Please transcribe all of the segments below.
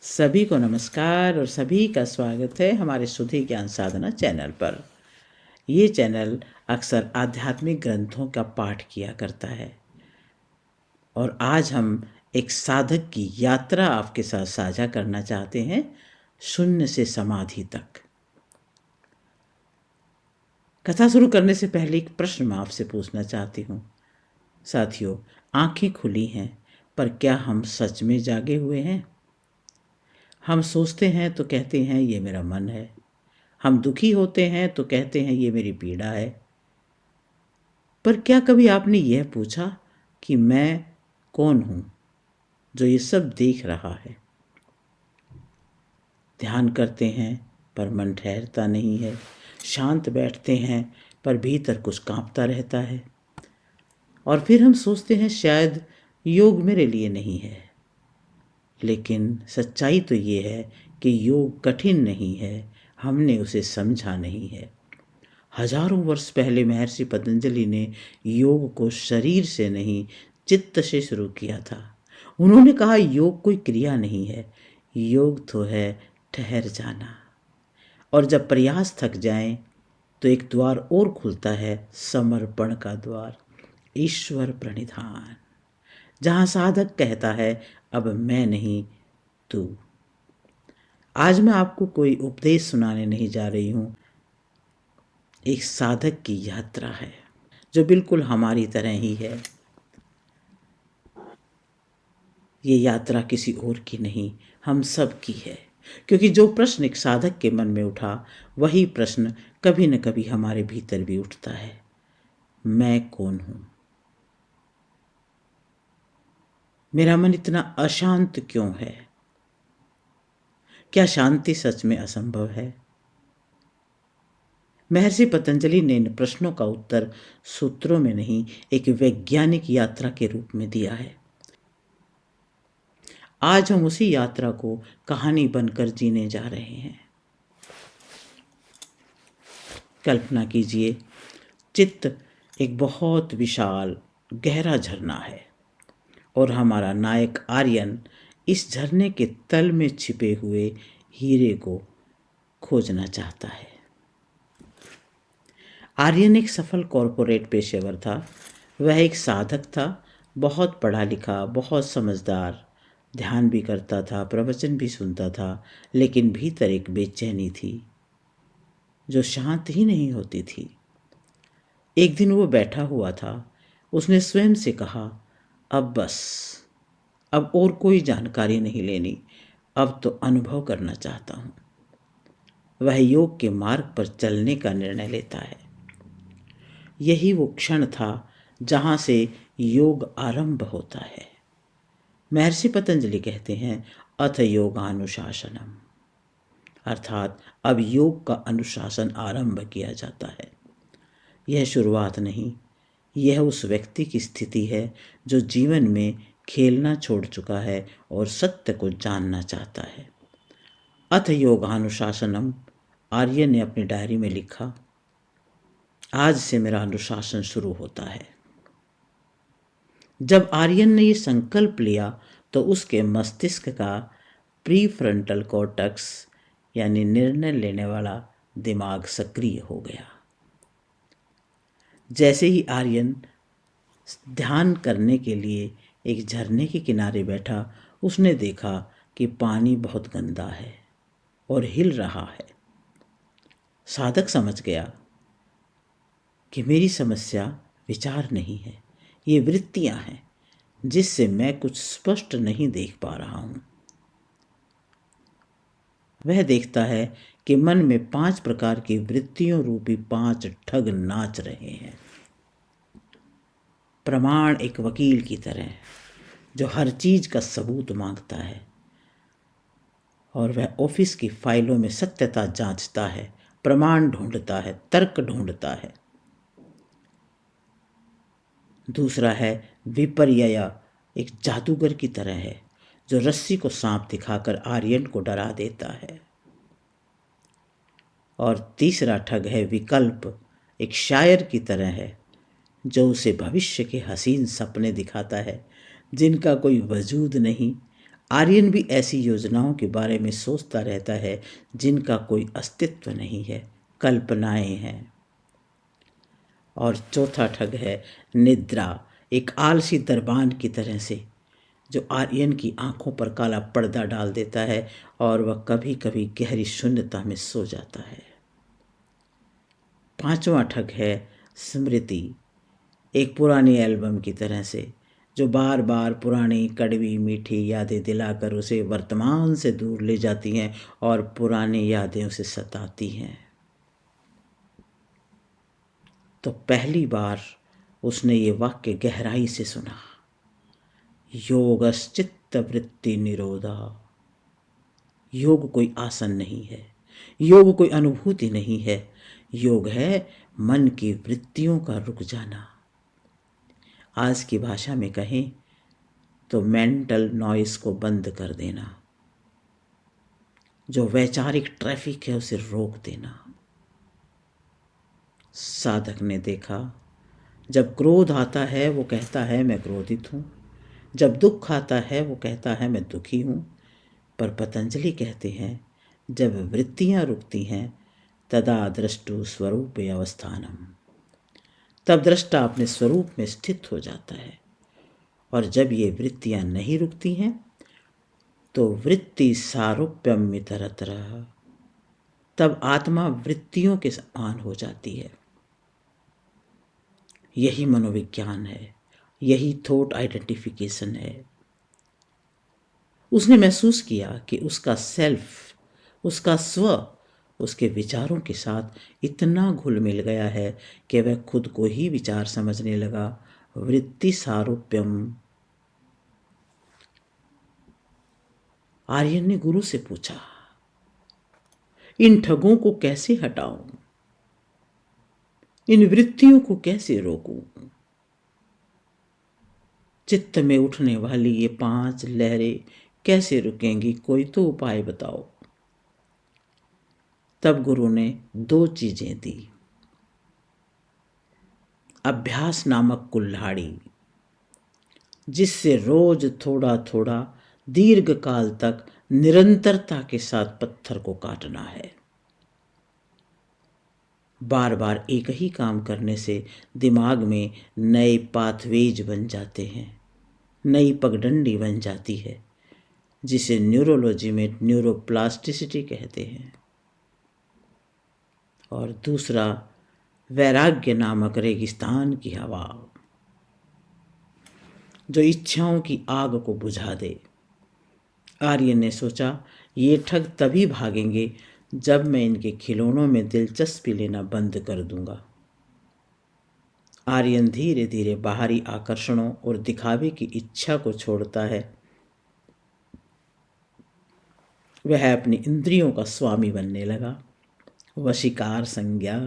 सभी को नमस्कार और सभी का स्वागत है हमारे सुधि ज्ञान साधना चैनल पर। ये चैनल अक्सर आध्यात्मिक ग्रंथों का पाठ किया करता है और आज हम एक साधक की यात्रा आपके साथ साझा करना चाहते हैं, शून्य से समाधि तक। कथा शुरू करने से पहले एक प्रश्न मैं आपसे पूछना चाहती हूँ। साथियों, आंखें खुली हैं, पर क्या हम सच में जागे हुए हैं? हम सोचते हैं तो कहते हैं ये मेरा मन है, हम दुखी होते हैं तो कहते हैं ये मेरी पीड़ा है। पर क्या कभी आपने यह पूछा कि मैं कौन हूँ जो ये सब देख रहा है? ध्यान करते हैं पर मन ठहरता नहीं है, शांत बैठते हैं पर भीतर कुछ कांपता रहता है। और फिर हम सोचते हैं शायद योग मेरे लिए नहीं है। लेकिन सच्चाई तो ये है कि योग कठिन नहीं है, हमने उसे समझा नहीं है। हजारों वर्ष पहले महर्षि पतंजलि ने योग को शरीर से नहीं, चित्त से शुरू किया था। उन्होंने कहा योग कोई क्रिया नहीं है, योग तो है ठहर जाना। और जब प्रयास थक जाएं तो एक द्वार और खुलता है, समर्पण का द्वार, ईश्वर प्रणिधान, जहां साधक कहता है अब मैं नहीं, तू। आज मैं आपको कोई उपदेश सुनाने नहीं जा रही हूं, एक साधक की यात्रा है जो बिल्कुल हमारी तरह ही है। ये यात्रा किसी और की नहीं, हम सब की है। क्योंकि जो प्रश्न एक साधक के मन में उठा, वही प्रश्न कभी न कभी हमारे भीतर भी उठता है। मैं कौन हूं? मेरा मन इतना अशांत क्यों है? क्या शांति सच में असंभव है? महर्षि पतंजलि ने इन प्रश्नों का उत्तर सूत्रों में नहीं, एक वैज्ञानिक यात्रा के रूप में दिया है। आज हम उसी यात्रा को कहानी बनकर जीने जा रहे हैं। कल्पना कीजिए, चित्त एक बहुत विशाल गहरा झरना है और हमारा नायक आर्यन इस झरने के तल में छिपे हुए हीरे को खोजना चाहता है। आर्यन एक सफल कॉरपोरेट पेशेवर था। वह एक साधक था, बहुत पढ़ा लिखा, बहुत समझदार, ध्यान भी करता था, प्रवचन भी सुनता था, लेकिन भीतर एक बेचैनी थी जो शांत ही नहीं होती थी। एक दिन वो बैठा हुआ था, उसने स्वयं से कहा, अब बस, अब और कोई जानकारी नहीं लेनी, अब तो अनुभव करना चाहता हूँ। वह योग के मार्ग पर चलने का निर्णय लेता है। यही वो क्षण था जहाँ से योग आरंभ होता है। महर्षि पतंजलि कहते हैं, अथ योगानुशासनम, अर्थात अब योग का अनुशासन आरंभ किया जाता है। यह शुरुआत नहीं, यह उस व्यक्ति की स्थिति है जो जीवन में खेलना छोड़ चुका है और सत्य को जानना चाहता है। अथ योगानुशासनम, आर्य ने अपनी डायरी में लिखा, आज से मेरा अनुशासन शुरू होता है। जब आर्यन ने ये संकल्प लिया तो उसके मस्तिष्क का प्रीफ्रंटल कॉर्टेक्स यानी निर्णय लेने वाला दिमाग सक्रिय हो गया। जैसे ही आर्यन ध्यान करने के लिए एक झरने के किनारे बैठा, उसने देखा कि पानी बहुत गंदा है और हिल रहा है। साधक समझ गया कि मेरी समस्या विचार नहीं है, ये वृत्तियां हैं जिससे मैं कुछ स्पष्ट नहीं देख पा रहा हूं। वह देखता है कि मन में 5 प्रकार की वृत्तियों रूपी 5 ठग नाच रहे हैं। प्रमाण एक वकील की तरह जो हर चीज का सबूत मांगता है और वह ऑफिस की फाइलों में सत्यता जांचता है, प्रमाण ढूंढता है, तर्क ढूंढता है। दूसरा है विपर्यय, एक जादूगर की तरह है जो रस्सी को सांप दिखाकर आर्यन को डरा देता है। और तीसरा ठग है विकल्प, एक शायर की तरह है जो उसे भविष्य के हसीन सपने दिखाता है जिनका कोई वजूद नहीं, आर्यन भी ऐसी योजनाओं के बारे में सोचता रहता है जिनका कोई अस्तित्व नहीं है, कल्पनाएं हैं। और चौथा ठग है निद्रा, एक आलसी दरबान की तरह से, जो आर्यन की आंखों पर काला पर्दा डाल देता है और वह कभी कभी गहरी शून्यता में सो जाता है। पांचवा ठग है स्मृति, एक पुरानी एल्बम की तरह से, जो बार बार पुरानी कड़वी मीठी यादें दिलाकर उसे वर्तमान से दूर ले जाती हैं और पुरानी यादें उसे सताती हैं। तो पहली बार उसने ये वाक्य गहराई से सुना, योगश्चित्त वृत्ति निरोधा। योग कोई आसन नहीं है, योग कोई अनुभूति नहीं है, योग है मन की वृत्तियों का रुक जाना। आज की भाषा में कहें तो मेंटल नॉइस को बंद कर देना, जो वैचारिक ट्रैफिक है उसे रोक देना। साधक ने देखा, जब क्रोध आता है वो कहता है मैं क्रोधित हूँ, जब दुख आता है वो कहता है मैं दुखी हूँ। पर पतंजलि कहते हैं, जब वृत्तियाँ रुकती हैं तदा द्रष्टु स्वरूप अवस्थानम, तब दृष्टा अपने स्वरूप में स्थित हो जाता है। और जब ये वृत्तियाँ नहीं रुकती हैं तो वृत्ति सारूप्यम इतरत्र, तब आत्मा वृत्तियों के समान हो जाती है। यही मनोविज्ञान है, यही थॉट आइडेंटिफिकेशन है। उसने महसूस किया कि उसका सेल्फ, उसका स्व उसके विचारों के साथ इतना घुल मिल गया है कि वह खुद को ही विचार समझने लगा। वृत्ति सारूप्यम। आर्यन ने गुरु से पूछा, इन ठगों को कैसे हटाऊं, इन वृत्तियों को कैसे रोकूं? चित्त में उठने वाली ये 5 लहरें कैसे रुकेंगी, कोई तो उपाय बताओ। तब गुरु ने 2 चीजें दी, अभ्यास नामक कुल्हाड़ी, जिससे रोज थोड़ा थोड़ा दीर्घ काल तक निरंतरता के साथ पत्थर को काटना है। बार बार एक ही काम करने से दिमाग में नए पाथवेज बन जाते हैं, नई पगडंडी बन जाती है, जिसे न्यूरोलॉजी में न्यूरोप्लास्टिसिटी कहते हैं। और दूसरा, वैराग्य नामक रेगिस्तान की हवा, जो इच्छाओं की आग को बुझा दे। आर्यन ने सोचा, ये ठग तभी भागेंगे जब मैं इनके खिलौनों में दिलचस्पी लेना बंद कर दूंगा। आर्यन धीरे धीरे बाहरी आकर्षणों और दिखावे की इच्छा को छोड़ता है। वह अपनी इंद्रियों का स्वामी बनने लगा। वशीकार संज्ञा।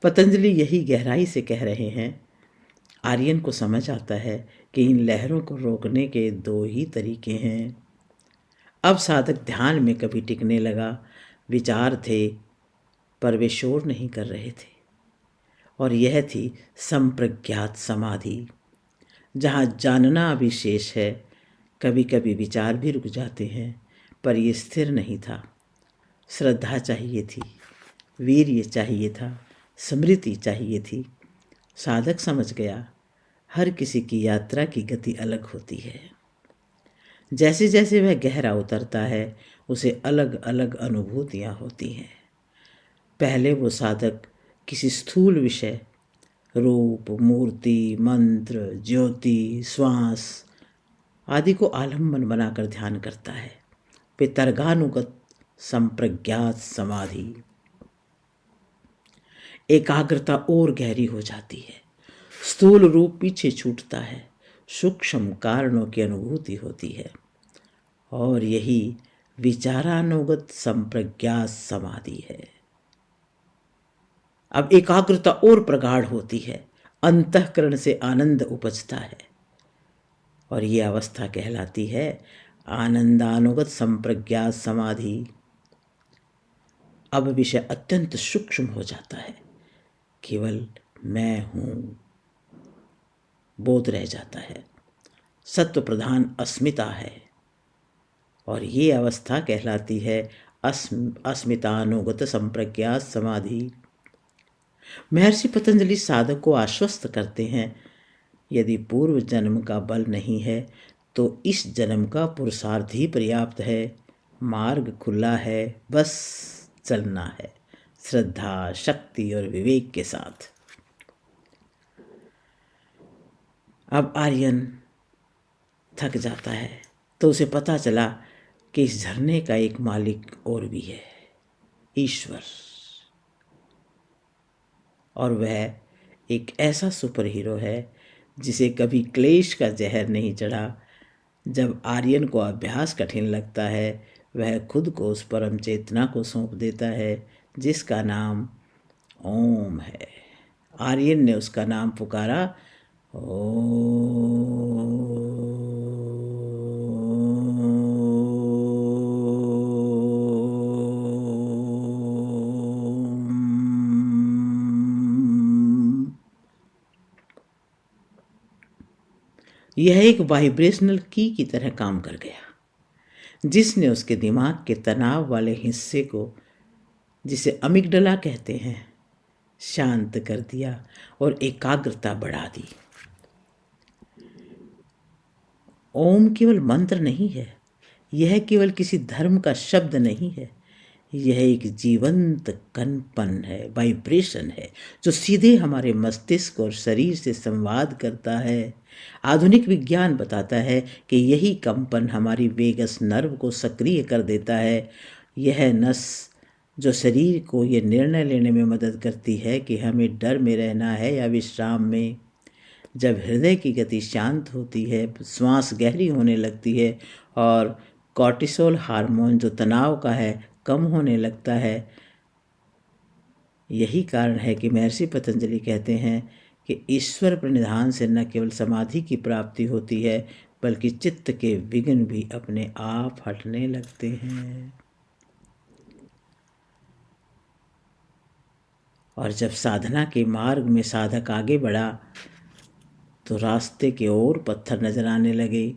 पतंजलि यही गहराई से कह रहे हैं। आर्यन को समझ आता है कि इन लहरों को रोकने के 2 ही तरीके हैं। अब साधक ध्यान में कभी टिकने लगा। विचार थे पर वे शोर नहीं कर रहे थे, और यह थी संप्रज्ञात समाधि, जहाँ जानना अभी शेष है। कभी कभी विचार भी रुक जाते हैं, पर ये स्थिर नहीं था। श्रद्धा चाहिए थी, वीर्य चाहिए था, स्मृति चाहिए थी। साधक समझ गया, हर किसी की यात्रा की गति अलग होती है। जैसे जैसे वह गहरा उतरता है उसे अलग अलग अनुभूतियाँ होती हैं। पहले वो साधक किसी स्थूल विषय, रूप, मूर्ति, मंत्र, ज्योति, श्वास आदि को आलम्बन बनाकर ध्यान करता है। फिर तर्कानुगत संप्रज्ञात समाधि, एकाग्रता और गहरी हो जाती है। स्थूल रूप पीछे छूटता है, सूक्ष्म कारणों की अनुभूति होती है, और यही विचारानुगत संप्रज्ञात समाधि है। अब एकाग्रता और प्रगाढ़ होती है, अंतःकरण से आनंद उपजता है, और ये अवस्था कहलाती है आनंदानुगत संप्रज्ञात समाधि। अब विषय अत्यंत सूक्ष्म हो जाता है, केवल मैं हूँ बोध रह जाता है। सत्व प्रधान अस्मिता है, और ये अवस्था कहलाती है अस्मितानुगत संप्रज्ञा समाधि। महर्षि पतंजलि साधक को आश्वस्त करते हैं, यदि पूर्व जन्म का बल नहीं है तो इस जन्म का पुरुषार्थ ही पर्याप्त है। मार्ग खुला है, बस चलना है श्रद्धा, शक्ति और विवेक के साथ। अब आर्यन थक जाता है तो उसे पता चला कि इस झरने का एक मालिक और भी है, ईश्वर। और वह एक ऐसा सुपर हीरो है जिसे कभी क्लेश का जहर नहीं चढ़ा। जब आर्यन को अभ्यास कठिन लगता है, वह खुद को उस परम चेतना को सौंप देता है जिसका नाम ओम है। आर्यन ने उसका नाम पुकारा, यह एक वाइब्रेशनल की तरह काम कर गया, जिसने उसके दिमाग के तनाव वाले हिस्से को, जिसे अमिगडला कहते हैं, शांत कर दिया और एकाग्रता बढ़ा दी। ओम केवल मंत्र नहीं है, यह केवल किसी धर्म का शब्द नहीं है, यह एक जीवंत कंपन है, वाइब्रेशन है, जो सीधे हमारे मस्तिष्क और शरीर से संवाद करता है। आधुनिक विज्ञान बताता है कि यही कंपन हमारी वेगस नर्व को सक्रिय कर देता है। यह नस जो शरीर को ये निर्णय लेने में मदद करती है कि हमें डर में रहना है या विश्राम में। जब हृदय की गति शांत होती है, श्वास गहरी होने लगती है और कॉर्टिसोल हार्मोन जो तनाव का है कम होने लगता है। यही कारण है कि महर्षि पतंजलि कहते हैं कि ईश्वर प्रणिधान से न केवल समाधि की प्राप्ति होती है, बल्कि चित्त के विघ्न भी अपने आप हटने लगते हैं। और जब साधना के मार्ग में साधक आगे बढ़ा तो रास्ते के और पत्थर नजर आने लगे,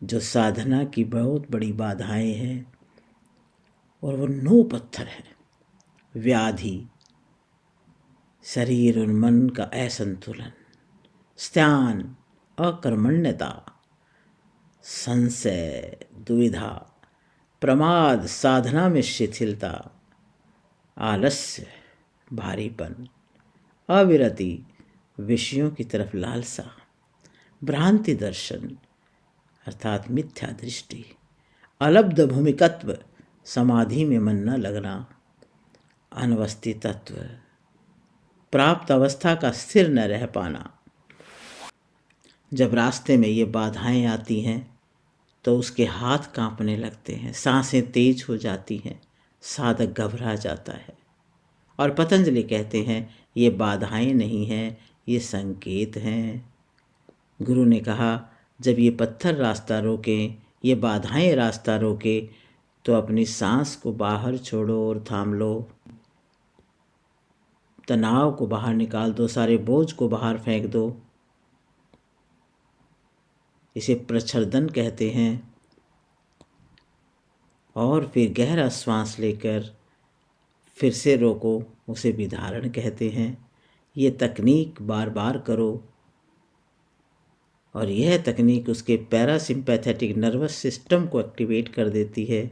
जो साधना की बहुत बड़ी बाधाएं हैं। और वो 9 पत्थर हैं: व्याधि, शरीर और मन का असंतुलन, स्थान, अकर्मण्यता, संशय, दुविधा, प्रमाद, साधना में शिथिलता, आलस्य, भारीपन, अविरति, विषयों की तरफ लालसा, भ्रांति दर्शन अर्थात मिथ्या दृष्टि, अलब्ध भूमिकत्व, समाधि में मन न लगना, अनवस्थित तत्व, प्राप्त अवस्था का स्थिर न रह पाना। जब रास्ते में ये बाधाएं आती हैं तो उसके हाथ कांपने लगते हैं, सांसें तेज हो जाती हैं, साधक घबरा जाता है। और पतंजलि कहते हैं, ये बाधाएं नहीं हैं, ये संकेत हैं। गुरु ने कहा, जब ये पत्थर रास्ता रोकें, ये बाधाएं रास्ता रोकें, तो अपनी सांस को बाहर छोड़ो और थाम लो। तनाव को बाहर निकाल दो, सारे बोझ को बाहर फेंक दो। इसे प्रच्छर्दन कहते हैं। और फिर गहरा श्वास लेकर फिर से रोको, उसे विधारण कहते हैं। ये तकनीक बार बार करो और यह तकनीक उसके पैरासिम्पैथेटिक नर्वस सिस्टम को एक्टिवेट कर देती है।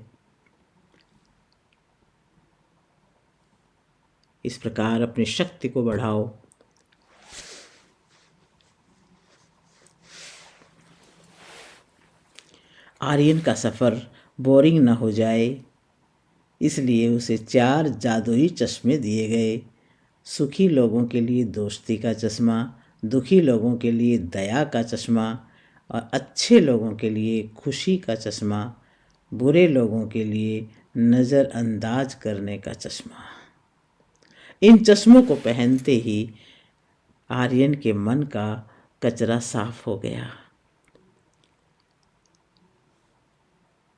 इस प्रकार अपनी शक्ति को बढ़ाओ। आर्यन का सफ़र बोरिंग न हो जाए, इसलिए उसे 4 जादुई चश्मे दिए गए। सुखी लोगों के लिए दोस्ती का चश्मा, दुखी लोगों के लिए दया का चश्मा और अच्छे लोगों के लिए खुशी का चश्मा, बुरे लोगों के लिए नज़रअंदाज करने का चश्मा। इन चश्मों को पहनते ही आर्यन के मन का कचरा साफ हो गया।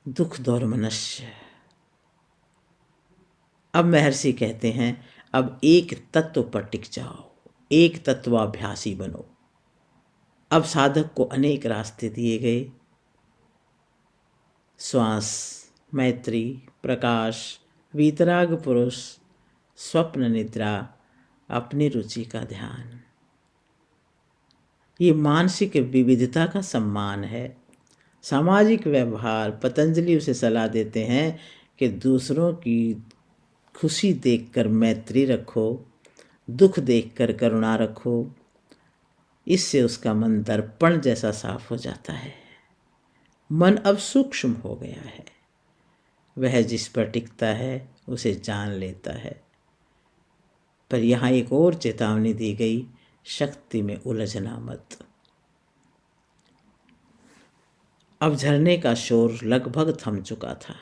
दुख दौर्मनस्य। अब महर्षि कहते हैं, अब एक तत्व पर टिक जाओ, एक तत्वाभ्यासी बनो। अब साधक को अनेक रास्ते दिए गए। श्वास, मैत्री, प्रकाश, वीतराग पुरुष, स्वप्न निद्रा, अपनी रुचि का ध्यान। ये मानसिक विविधता का सम्मान है। सामाजिक व्यवहार, पतंजलि उसे सलाह देते हैं कि दूसरों की खुशी देखकर मैत्री रखो, दुख देखकर करुणा रखो। इससे उसका मन दर्पण जैसा साफ हो जाता है। मन अब सूक्ष्म हो गया है। वह जिस पर टिकता है उसे जान लेता है। पर यहाँ एक और चेतावनी दी गई, शक्ति में उलझना मत। अब झरने का शोर लगभग थम चुका था।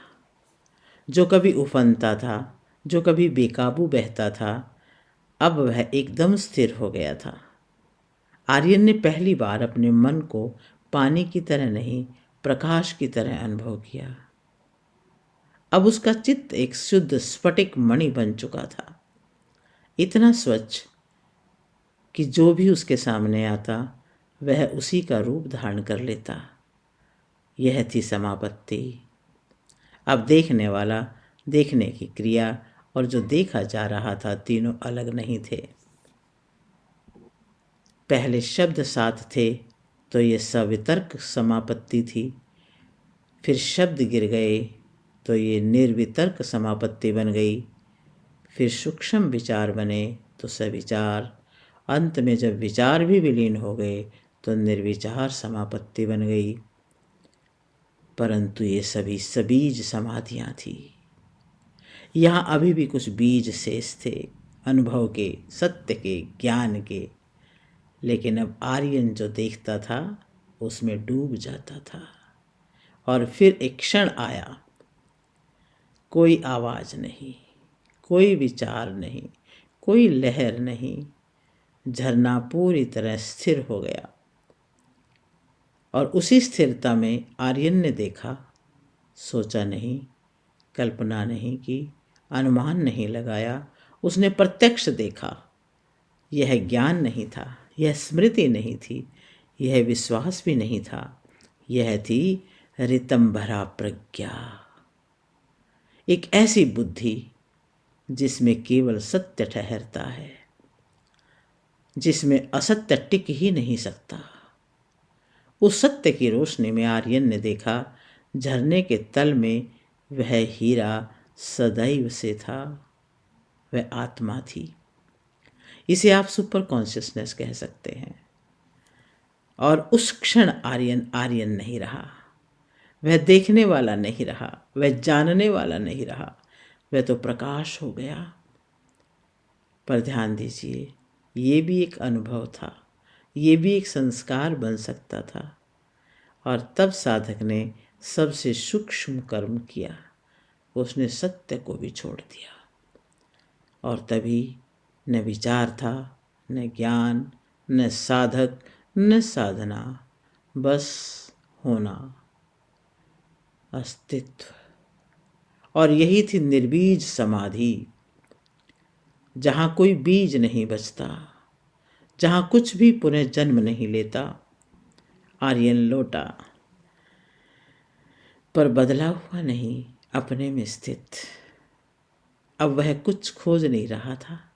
जो कभी उफनता था, जो कभी बेकाबू बहता था, अब वह एकदम स्थिर हो गया था। आर्यन ने पहली बार अपने मन को पानी की तरह नहीं, प्रकाश की तरह अनुभव किया। अब उसका चित्त एक शुद्ध स्फटिक मणि बन चुका था, इतना स्वच्छ कि जो भी उसके सामने आता वह उसी का रूप धारण कर लेता। यह थी समापत्ति। अब देखने वाला, देखने की क्रिया और जो देखा जा रहा था, तीनों अलग नहीं थे। पहले शब्द साथ थे तो ये सवितर्क समापत्ति थी। फिर शब्द गिर गए तो ये निर्वितर्क समापत्ति बन गई। फिर सूक्ष्म विचार बने तो सविचार। अंत में जब विचार भी विलीन हो गए तो निर्विचार समापत्ति बन गई। परंतु ये सभी सबीज समाधियां थी। यहाँ अभी भी कुछ बीज शेष थे, अनुभव के, सत्य के, ज्ञान के। लेकिन अब आर्यन जो देखता था उसमें डूब जाता था। और फिर एक क्षण आया, कोई आवाज नहीं, कोई विचार नहीं, कोई लहर नहीं। झरना पूरी तरह स्थिर हो गया। और उसी स्थिरता में आर्यन ने देखा, सोचा नहीं, कल्पना नहीं की, अनुमान नहीं लगाया। उसने प्रत्यक्ष देखा। यह ज्ञान नहीं था, यह स्मृति नहीं थी, यह विश्वास भी नहीं था। यह थी ऋतंभरा प्रज्ञा, एक ऐसी बुद्धि जिसमें केवल सत्य ठहरता है, जिसमें असत्य टिक ही नहीं सकता। उस सत्य की रोशनी में आर्यन ने देखा, झरने के तल में वह हीरा सदैव से था। वह आत्मा थी। इसे आप सुपर कॉन्शियसनेस कह सकते हैं। और उस क्षण आर्यन आर्यन नहीं रहा। वह देखने वाला नहीं रहा, वह जानने वाला नहीं रहा, वह तो प्रकाश हो गया। पर ध्यान दीजिए, ये भी एक अनुभव था, ये भी एक संस्कार बन सकता था। और तब साधक ने सबसे सूक्ष्म कर्म किया, उसने सत्य को भी छोड़ दिया। और तभी न विचार था, न ज्ञान, न साधक, न साधना, बस होना, अस्तित्व। और यही थी निर्बीज समाधि, जहाँ कोई बीज नहीं बचता, जहाँ कुछ भी पुनः जन्म नहीं लेता। आर्यन लौटा, पर बदला हुआ नहीं, अपने में स्थित। अब वह कुछ खोज नहीं रहा था,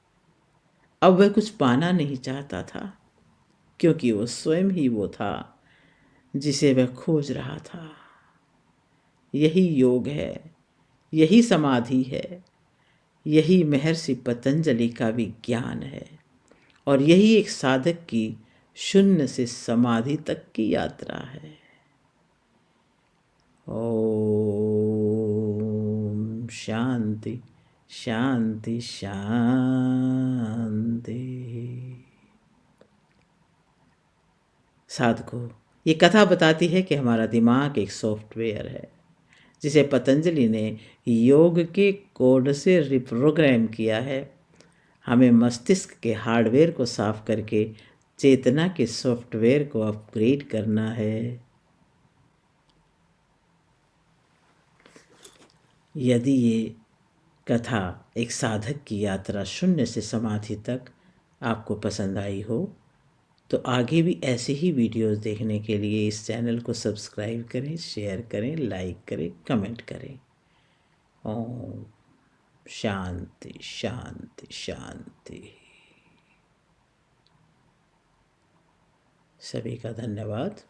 अब वह कुछ पाना नहीं चाहता था, क्योंकि वो स्वयं ही वो था जिसे वह खोज रहा था। यही योग है, यही समाधि है, यही महर्षि पतंजलि का विज्ञान है। और यही एक साधक की शून्य से समाधि तक की यात्रा है। ओम शांति शांति शांति। साधकों, ये कथा बताती है कि हमारा दिमाग एक सॉफ्टवेयर है जिसे पतंजलि ने योग के कोड से रिप्रोग्राम किया है। हमें मस्तिष्क के हार्डवेयर को साफ करके चेतना के सॉफ्टवेयर को अपग्रेड करना है। यदि ये कथा एक साधक की यात्रा शून्य से समाधि तक आपको पसंद आई हो तो आगे भी ऐसे ही वीडियोस देखने के लिए इस चैनल को सब्सक्राइब करें, शेयर करें, लाइक करें, कमेंट करें। ओम शांति शांति शांति। सभी का धन्यवाद।